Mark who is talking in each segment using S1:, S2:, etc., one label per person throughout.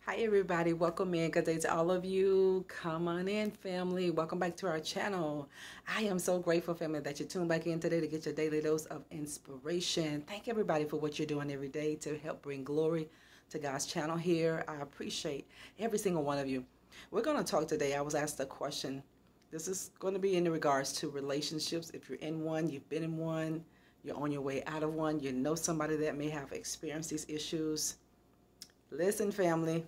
S1: Hi everybody, welcome in. Good day to all of you. Come on in, family. Welcome back to our channel. I am so grateful, family, that you tuned back in today to get your daily dose of inspiration. Thank everybody for what you're doing every day to help bring glory to God's channel here. I appreciate every single one of you. We're going to talk today. I was asked a question. This is going to be in regards to relationships. If you're in one, you've been in one, you're on your way out of one, you know somebody that may have experienced these issues. Listen, family.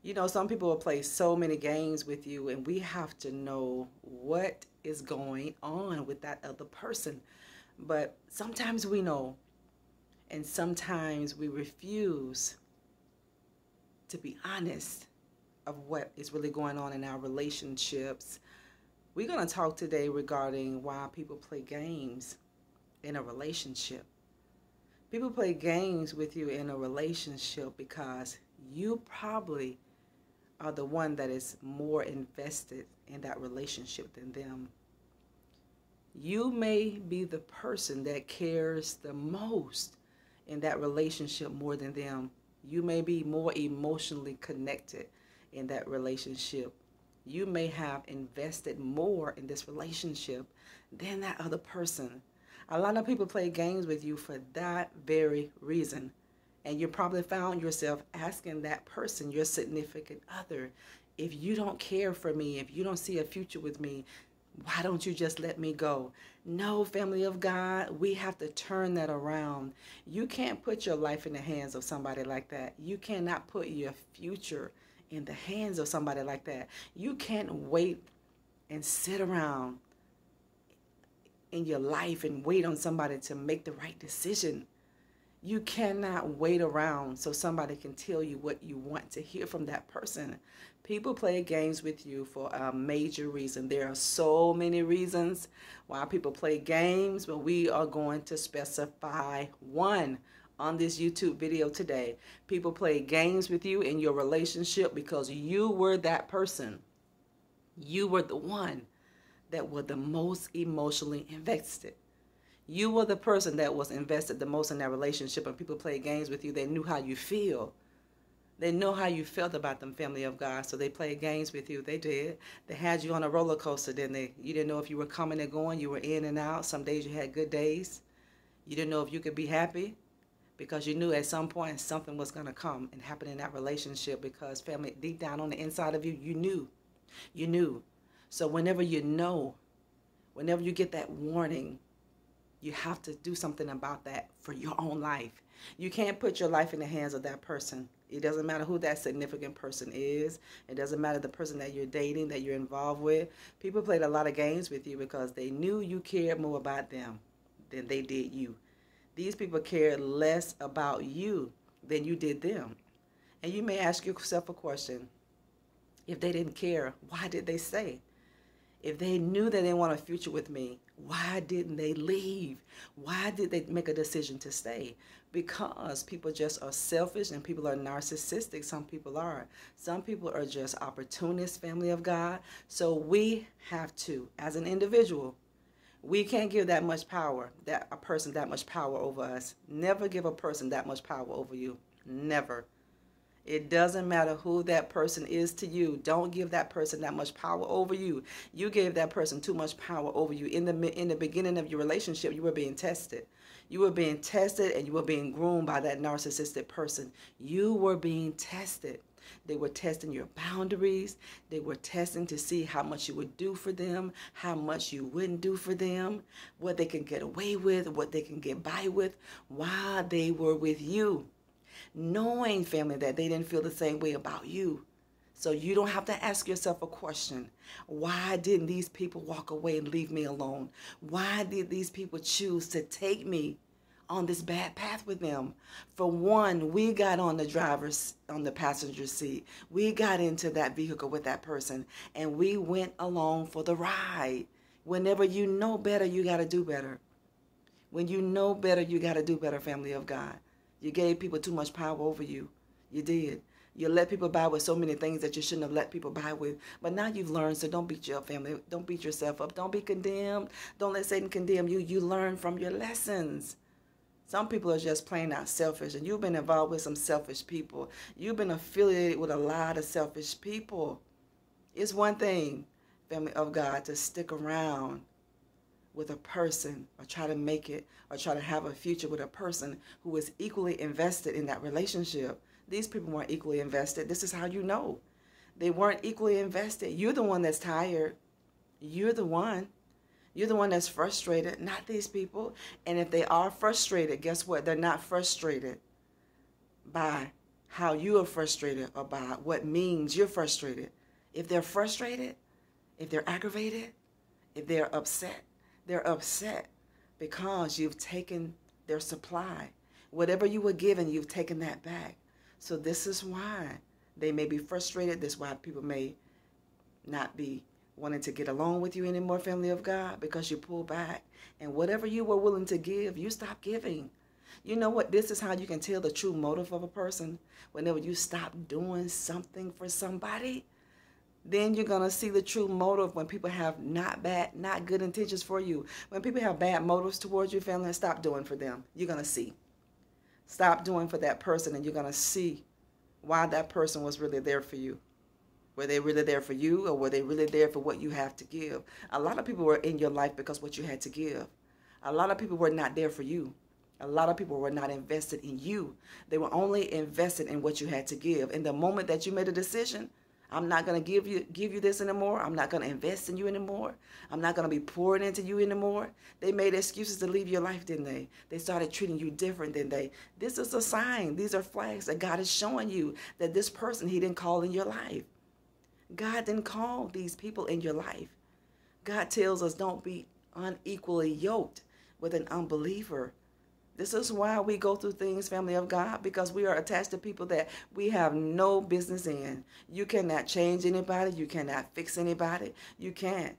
S1: You know, some people will play so many games with you, and we have to know what is going on with that other person. But sometimes we know, and sometimes we refuse to be honest of what is really going on in our relationships. We're going to talk today regarding why people play games in a relationship. People play games with you in a relationship because you probably are the one that is more invested in that relationship than them. You may be the person that cares the most in that relationship more than them. You may be more emotionally connected in that relationship. You may have invested more in this relationship than that other person. A lot of people play games with you for that very reason. And you probably found yourself asking that person, your significant other, if you don't care for me, if you don't see a future with me, why don't you just let me go? No, family of God, we have to turn that around. You can't put your life in the hands of somebody like that. You cannot put your future in the hands of somebody like that. You can't wait and sit around in your life and wait on somebody to make the right decision. You cannot wait around so somebody can tell you what you want to hear from that person. People play games with you for a major reason. There are so many reasons why people play games, but we are going to specify one on this YouTube video today. People play games with you in your relationship because you were that person. You were the one that were the most emotionally invested. You were the person that was invested the most in that relationship, and people played games with you. They knew how you feel. They know how you felt about them, family of God, so they played games with you. They did. They had you on a roller coaster, didn't they? You didn't know if you were coming and going. You were in and out. Some days you had good days. You didn't know if you could be happy because you knew at some point something was going to come and happen in that relationship because, family, deep down on the inside of you, you knew. You knew. So whenever you know, whenever you get that warning, you have to do something about that for your own life. You can't put your life in the hands of that person. It doesn't matter who that significant person is. It doesn't matter the person that you're dating, that you're involved with. People played a lot of games with you because they knew you cared more about them than they did you. These people cared less about you than you did them. And you may ask yourself a question. If they didn't care, why did they stay? If they knew that they didn't want a future with me, why didn't they leave? Why did they make a decision to stay? Because people just are selfish and people are narcissistic. Some people are. Some people are just opportunists, family of God. So we have to, as an individual, we can't give that much power, a person that much power over us. Never give a person that much power over you. Never. It doesn't matter who that person is to you. Don't give that person that much power over you. You gave that person too much power over you. In the beginning of your relationship, you were being tested. You were being tested and you were being groomed by that narcissistic person. You were being tested. They were testing your boundaries. They were testing to see how much you would do for them, how much you wouldn't do for them, what they can get away with, what they can get by with while they were with you. Knowing, family, that they didn't feel the same way about you. So you don't have to ask yourself a question. Why didn't these people walk away and leave me alone? Why did these people choose to take me on this bad path with them? For one, we got on the passenger seat. We got into that vehicle with that person and we went along for the ride. Whenever you know better, you got to do better. When you know better, you got to do better, family of God. You gave people too much power over you. You did. You let people buy with so many things that you shouldn't have let people buy with. But now you've learned, so don't beat your family. Don't beat yourself up. Don't be condemned. Don't let Satan condemn you. You learn from your lessons. Some people are just plain out selfish, and you've been involved with some selfish people. You've been affiliated with a lot of selfish people. It's one thing, family of God, to stick around with a person or try to make it or try to have a future with a person who is equally invested in that relationship. These people weren't equally invested. This is how you know. They weren't equally invested. You're the one that's tired. You're the one. You're the one that's frustrated, not these people. And if they are frustrated, guess what? They're not frustrated by how you are frustrated or by what means you're frustrated. If they're frustrated, if they're aggravated, if they're upset because you've taken their supply. Whatever you were given, you've taken that back. So this is why they may be frustrated. This is why people may not be wanting to get along with you anymore, family of God, because you pull back. And whatever you were willing to give, you stop giving. You know what? This is how you can tell the true motive of a person. Whenever you stop doing something for somebody, then you're going to see the true motive when people have not good intentions for you. When people have bad motives towards your family, stop doing for them. You're going to see. Stop doing for that person, and you're going to see why that person was really there for you. Were they really there for you, or were they really there for what you have to give? A lot of people were in your life because what you had to give. A lot of people were not there for you. A lot of people were not invested in you. They were only invested in what you had to give. And the moment that you made a decision, I'm not going to give you this anymore. I'm not going to invest in you anymore. I'm not going to be pouring into you anymore. They made excuses to leave your life, didn't they? They started treating you different, didn't they? This is a sign. These are flags that God is showing you that this person He didn't call in your life. God didn't call these people in your life. God tells us don't be unequally yoked with an unbeliever. This is why we go through things, family of God, because we are attached to people that we have no business in. You cannot change anybody. You cannot fix anybody. You can't.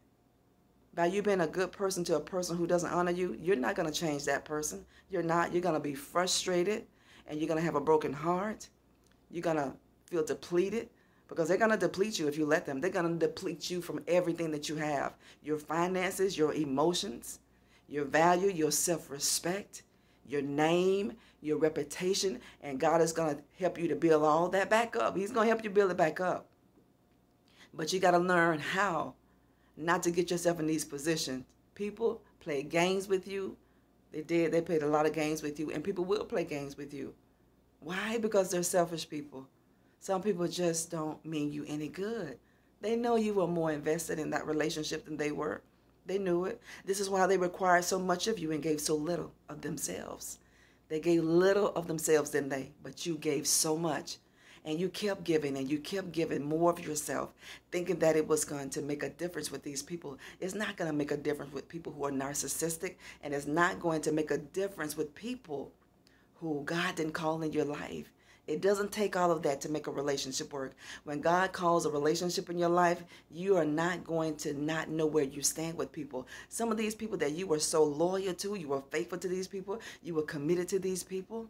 S1: By you being a good person to a person who doesn't honor you, you're not going to change that person. You're not. You're going to be frustrated, and you're going to have a broken heart. You're going to feel depleted, because they're going to deplete you if you let them. They're going to deplete you from everything that you have. Your finances, your emotions, your value, your self-respect, your name, your reputation, and God is going to help you to build all that back up. He's going to help you build it back up. But you got to learn how not to get yourself in these positions. People play games with you. They did. They played a lot of games with you, and people will play games with you. Why? Because they're selfish people. Some people just don't mean you any good. They know you were more invested in that relationship than they were. They knew it. This is why they required so much of you and gave so little of themselves. They gave little of themselves, didn't they? But you gave so much. And you kept giving, and you kept giving more of yourself, thinking that it was going to make a difference with these people. It's not going to make a difference with people who are narcissistic, and it's not going to make a difference with people who God didn't call in your life. It doesn't take all of that to make a relationship work. When God calls a relationship in your life, you are not going to not know where you stand with people. Some of these people that you were so loyal to, you were faithful to these people, you were committed to these people,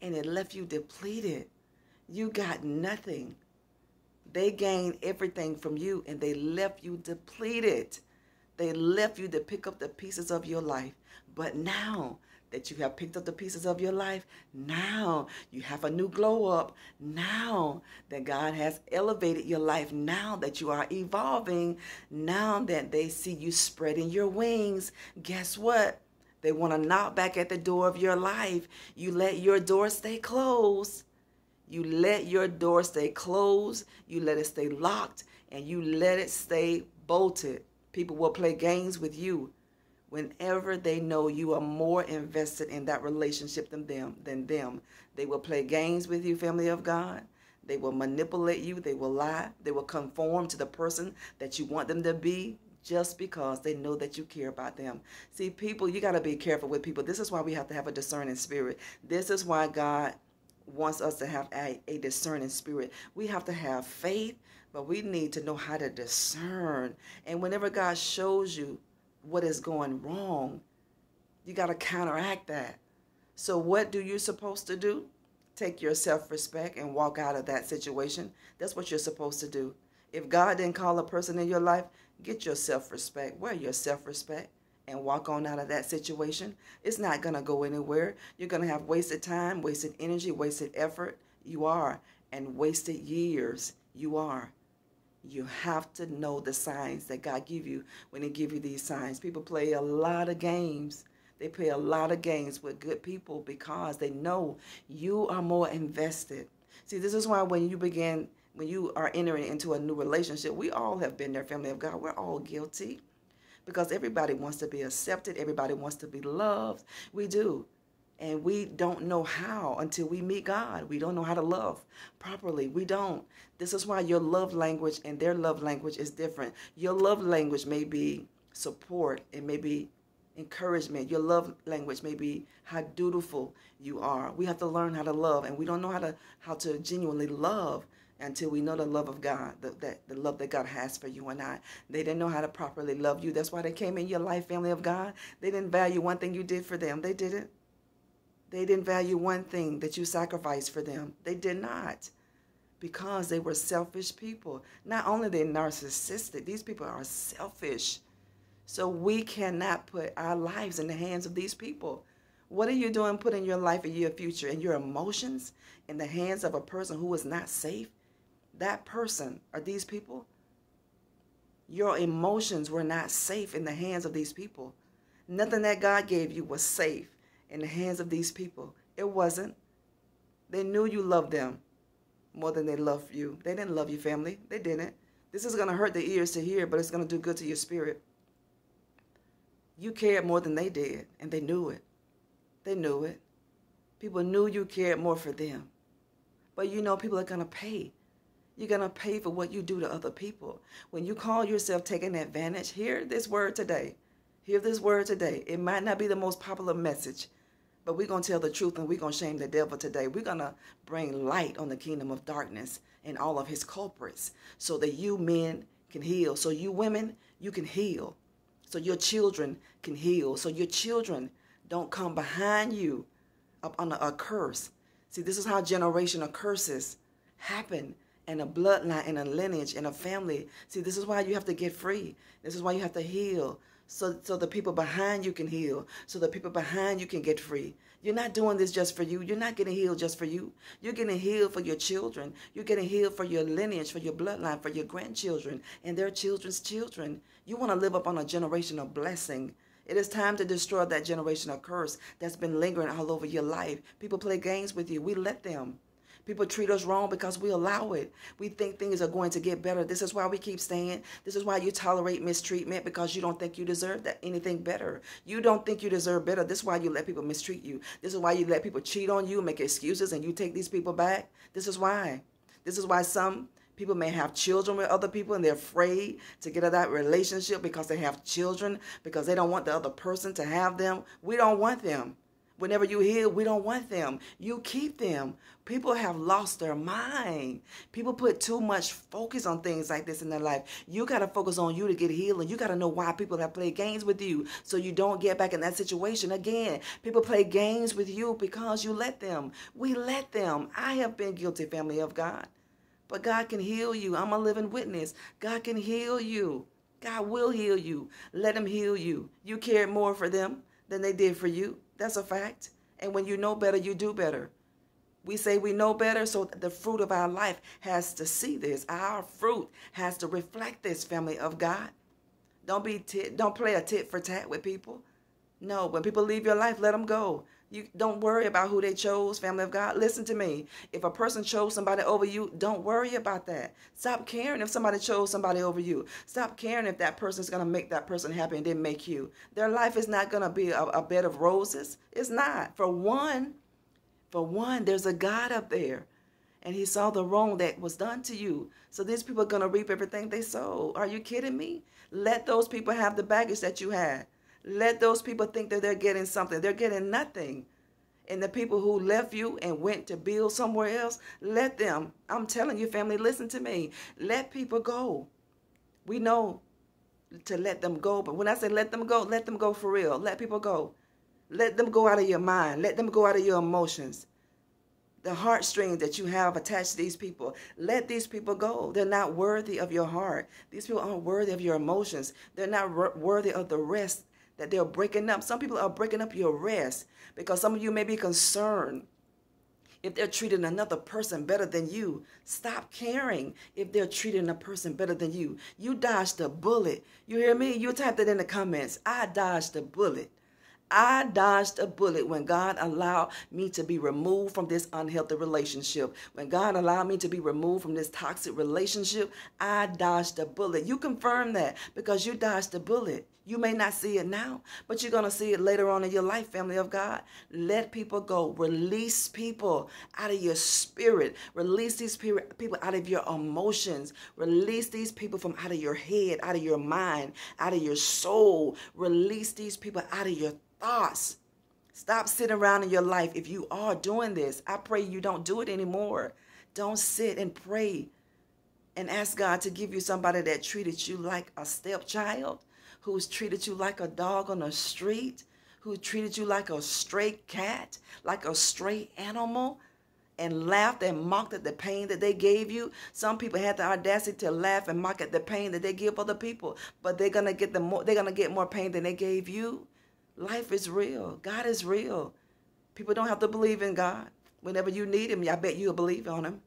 S1: and it left you depleted. You got nothing. They gained everything from you, and they left you depleted. They left you to pick up the pieces of your life. But now that you have picked up the pieces of your life, now you have a new glow up. Now that God has elevated your life, now that you are evolving, now that they see you spreading your wings, guess what? They want to knock back at the door of your life. You let your door stay closed. You let your door stay closed. You let it stay locked, and you let it stay bolted. People will play games with you whenever they know you are more invested in that relationship than them. They will play games with you, family of God. They will manipulate you. They will lie. They will conform to the person that you want them to be just because they know that you care about them. See, people, you got to be careful with people. This is why we have to have a discerning spirit. This is why God wants us to have a discerning spirit. We have to have faith, but we need to know how to discern. And whenever God shows you what is going wrong, you got to counteract that. So what do you supposed to do? Take your self-respect and walk out of that situation. That's what you're supposed to do. If God didn't call a person in your life, get your self-respect. Wear your self-respect and walk on out of that situation. It's not going to go anywhere. You're going to have wasted time, wasted energy, wasted effort. You are. And wasted years. You are. You have to know the signs that God give you when he give you these signs. People play a lot of games. They play a lot of games with good people because they know you are more invested. See, this is why when you are entering into a new relationship, we all have been there, family of God. We're all guilty because everybody wants to be accepted. Everybody wants to be loved. We do. And we don't know how until we meet God. We don't know how to love properly. We don't. This is why your love language and their love language is different. Your love language may be support. It may be encouragement. Your love language may be how dutiful you are. We have to learn how to love, and we don't know how to genuinely love until we know the love of God, the love that God has for you and I. They didn't know how to properly love you. That's why they came in your life, family of God. They didn't value one thing you did for them. They didn't. They didn't value one thing that you sacrificed for them. They did not, because they were selfish people. Not only are they narcissistic, these people are selfish. So we cannot put our lives in the hands of these people. What are you doing putting your life and your future and your emotions in the hands of a person who is not safe? That person or these people, your emotions were not safe in the hands of these people. Nothing that God gave you was safe in the hands of these people. It wasn't. They knew you loved them more than they loved you. They didn't love you, family. They didn't. This is going to hurt the ears to hear, but it's going to do good to your spirit. You cared more than they did, and they knew it. They knew it. People knew you cared more for them. But you know, people are going to pay. You're going to pay for what you do to other people. When you call yourself taking advantage, hear this word today. Hear this word today. It might not be the most popular message, but we're going to tell the truth, and we're going to shame the devil today. We're going to bring light on the kingdom of darkness and all of his culprits so that you men can heal. So you women, you can heal. So your children can heal. So your children don't come behind you up under a curse. See, this is how generational curses happen in a bloodline, in a lineage, in a family. See, this is why you have to get free. This is why you have to heal. So the people behind you can heal. So the people behind you can get free. You're not doing this just for you. You're not getting healed just for you. You're getting healed for your children. You're getting healed for your lineage, for your bloodline, for your grandchildren, and their children's children. You want to live up on a generational blessing. It is time to destroy that generational curse that's been lingering all over your life. People play games with you. We let them. People treat us wrong because we allow it. We think things are going to get better. This is why we keep staying. This is why you tolerate mistreatment, because you don't think you deserve anything better. You don't think you deserve better. This is why you let people mistreat you. This is why you let people cheat on you, make excuses, and you take these people back. This is why. This is why some people may have children with other people, and they're afraid to get out of that relationship because they have children, because they don't want the other person to have them. We don't want them. Whenever you heal, we don't want them. You keep them. People have lost their mind. People put too much focus on things like this in their life. You got to focus on you to get healed, and you got to know why people have played games with you so you don't get back in that situation again. People play games with you because you let them. We let them. I have been guilty, family of God. But God can heal you. I'm a living witness. God can heal you. God will heal you. Let him heal you. You cared more for them than they did for you. That's a fact. And when you know better, you do better. We say we know better, so the fruit of our life has to see this. Our fruit has to reflect this, family of God. Don't play a tit for tat with people. No, when people leave your life, let them go. You don't worry about who they chose, family of God. Listen to me. If a person chose somebody over you, don't worry about that. Stop caring if somebody chose somebody over you. Stop caring if that person is going to make that person happy and didn't make you. Their life is not going to be a bed of roses. It's not. For one, there's a God up there, and he saw the wrong that was done to you. So these people are going to reap everything they sow. Are you kidding me? Let those people have the baggage that you had. Let those people think that they're getting something. They're getting nothing. And the people who left you and went to build somewhere else, let them. I'm telling you, family, listen to me. Let people go. We know to let them go. But when I say let them go for real. Let people go. Let them go out of your mind. Let them go out of your emotions. The heartstrings that you have attached to these people. Let these people go. They're not worthy of your heart. These people aren't worthy of your emotions. They're not worthy of the rest that they're breaking up. Some people are breaking up your rest because some of you may be concerned if they're treating another person better than you. Stop caring if they're treating a person better than you. You dodged a bullet. You hear me? You typed it in the comments. I dodged a bullet. I dodged a bullet when God allowed me to be removed from this unhealthy relationship. When God allowed me to be removed from this toxic relationship, I dodged a bullet. You confirm that because you dodged a bullet. You may not see it now, but you're going to see it later on in your life, family of God. Let people go. Release people out of your spirit. Release these people out of your emotions. Release these people from out of your head, out of your mind, out of your soul. Release these people out of your thoughts. Stop sitting around in your life. If you are doing this, I pray you don't do it anymore. Don't sit and pray and ask God to give you somebody that treated you like a stepchild, who's treated you like a dog on the street, who treated you like a stray cat, like a stray animal, and laughed and mocked at the pain that they gave you. Some people had the audacity to laugh and mock at the pain that they give other people, but they're gonna get more pain than they gave you. Life is real. God is real. People don't have to believe in God. Whenever you need him, I bet you'll believe on him.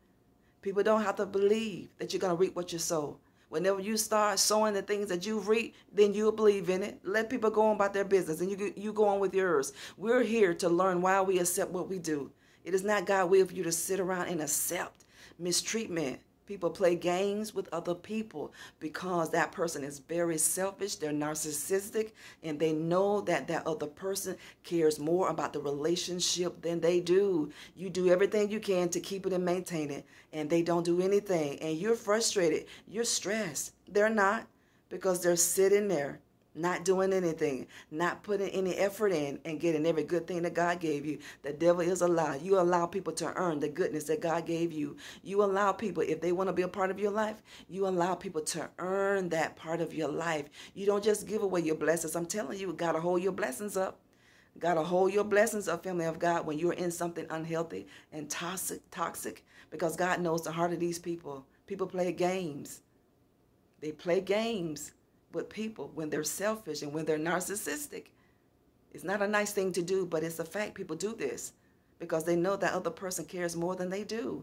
S1: People don't have to believe that you're going to reap what you sow. Whenever you start sowing the things that you reap, then you'll believe in it. Let people go on about their business and you go on with yours. We're here to learn why we accept what we do. It is not God's will for you to sit around and accept mistreatment. People play games with other people because that person is very selfish, they're narcissistic, and they know that that other person cares more about the relationship than they do. You do everything you can to keep it and maintain it, and they don't do anything. And you're frustrated, you're stressed. They're not, because they're sitting there not doing anything, not putting any effort in and getting every good thing that God gave you. The devil is a lie. You allow people to earn the goodness that God gave you. You allow people, if they want to be a part of your life, you allow people to earn that part of your life. You don't just give away your blessings. I'm telling you, got to hold your blessings up. Got to hold your blessings up, family of God, when you're in something unhealthy and toxic, because God knows the heart of these people. People play games. They play games with people when they're selfish and when they're narcissistic. It's not a nice thing to do, but it's a fact. People do this because they know that other person cares more than they do.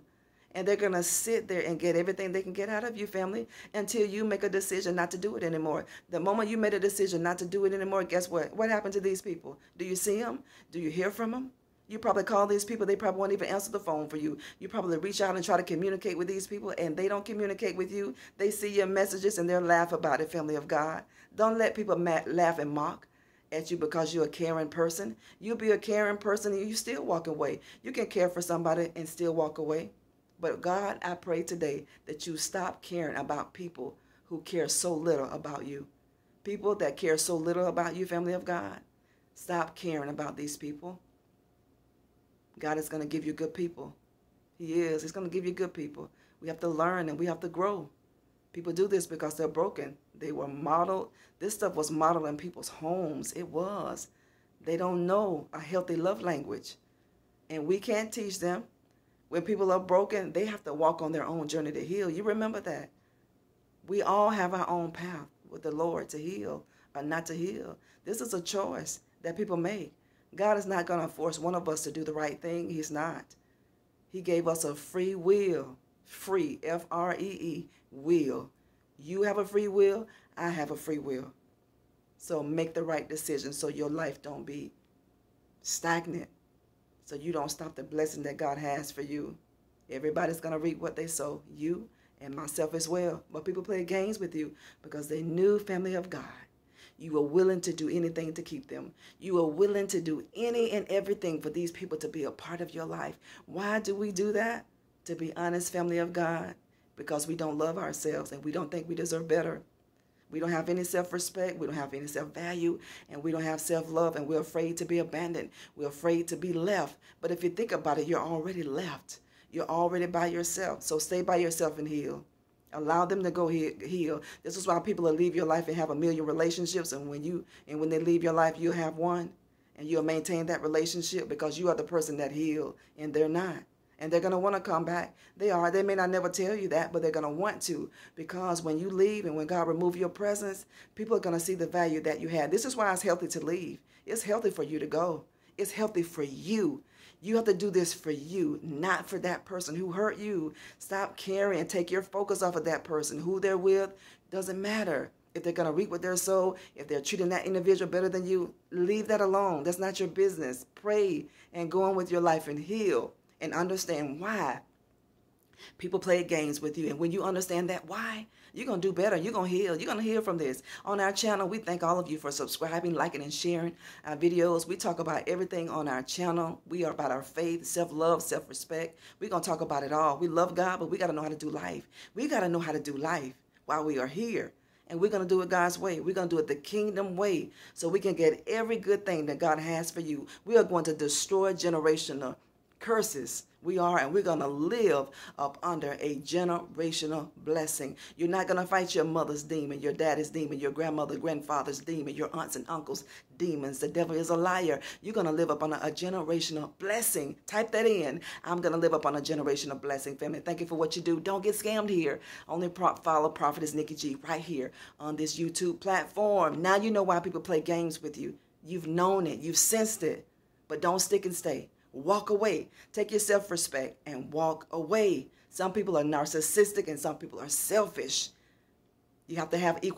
S1: And they're going to sit there and get everything they can get out of you, family, until you make a decision not to do it anymore. The moment you made a decision not to do it anymore, guess what? What happened to these people? Do you see them? Do you hear from them? You probably call these people, they probably won't even answer the phone for you. You probably reach out and try to communicate with these people, and they don't communicate with you. They see your messages and they'll laugh about it, family of God. Don't let people laugh and mock at you because you're a caring person. You'll be a caring person and you still walk away. You can care for somebody and still walk away. But God, I pray today that you stop caring about people who care so little about you. People that care so little about you, family of God. Stop caring about these people. God is going to give you good people. He is. He's going to give you good people. We have to learn and we have to grow. People do this because they're broken. They were modeled. This stuff was modeled in people's homes. It was. They don't know a healthy love language. And we can't teach them. When people are broken, they have to walk on their own journey to heal. You remember that. We all have our own path with the Lord to heal or not to heal. This is a choice that people make. God is not going to force one of us to do the right thing. He's not. He gave us a free will. Free, F-R-E-E, will. You have a free will. I have a free will. So make the right decision so your life don't be stagnant. So you don't stop the blessing that God has for you. Everybody's going to reap what they sow. You and myself as well. But people play games with you because they knew, family of God, you were willing to do anything to keep them. You were willing to do any and everything for these people to be a part of your life. Why do we do that? To be honest, family of God, because we don't love ourselves and we don't think we deserve better. We don't have any self-respect. We don't have any self-value, and we don't have self-love, and we're afraid to be abandoned. We're afraid to be left. But if you think about it, you're already left. You're already by yourself. So stay by yourself and heal. Allow them to go heal. This is why people will leave your life and have a million relationships, and when they leave your life, you'll have one, and you'll maintain that relationship because you are the person that healed, and they're not. And they're going to want to come back. They are. They may not never tell you that, but they're going to want to, because when you leave and when God removes your presence, people are going to see the value that you had. This is why it's healthy to leave. It's healthy for you to go. It's healthy for you. You have to do this for you, not for that person who hurt you. Stop caring and take your focus off of that person. Who they're with doesn't matter. If they're going to reap what they're sow, if they're treating that individual better than you, leave that alone. That's not your business. Pray and go on with your life and heal. And understand why people play games with you. And when you understand that why, you're going to do better. You're going to heal. You're going to heal from this. On our channel, we thank all of you for subscribing, liking, and sharing our videos. We talk about everything on our channel. We are about our faith, self-love, self-respect. We're going to talk about it all. We love God, but we got to know how to do life. We got to know how to do life while we are here. And we're going to do it God's way. We're going to do it the kingdom way, so we can get every good thing that God has for you. We are going to destroy generational curses. We are, and we're going to live up under a generational blessing. You're not going to fight your mother's demon, your daddy's demon, your grandmother, grandfather's demon, your aunts and uncles' demons. The devil is a liar. You're going to live up on a generational blessing. Type that in. I'm going to live up on a generational blessing, family. Thank you for what you do. Don't get scammed here. Only follow Prophetess Nikki G right here on this YouTube platform. Now you know why people play games with you. You've known it. You've sensed it. But don't stick and stay. Walk away. Take your self-respect and walk away. Some people are narcissistic and some people are selfish. You have to have equal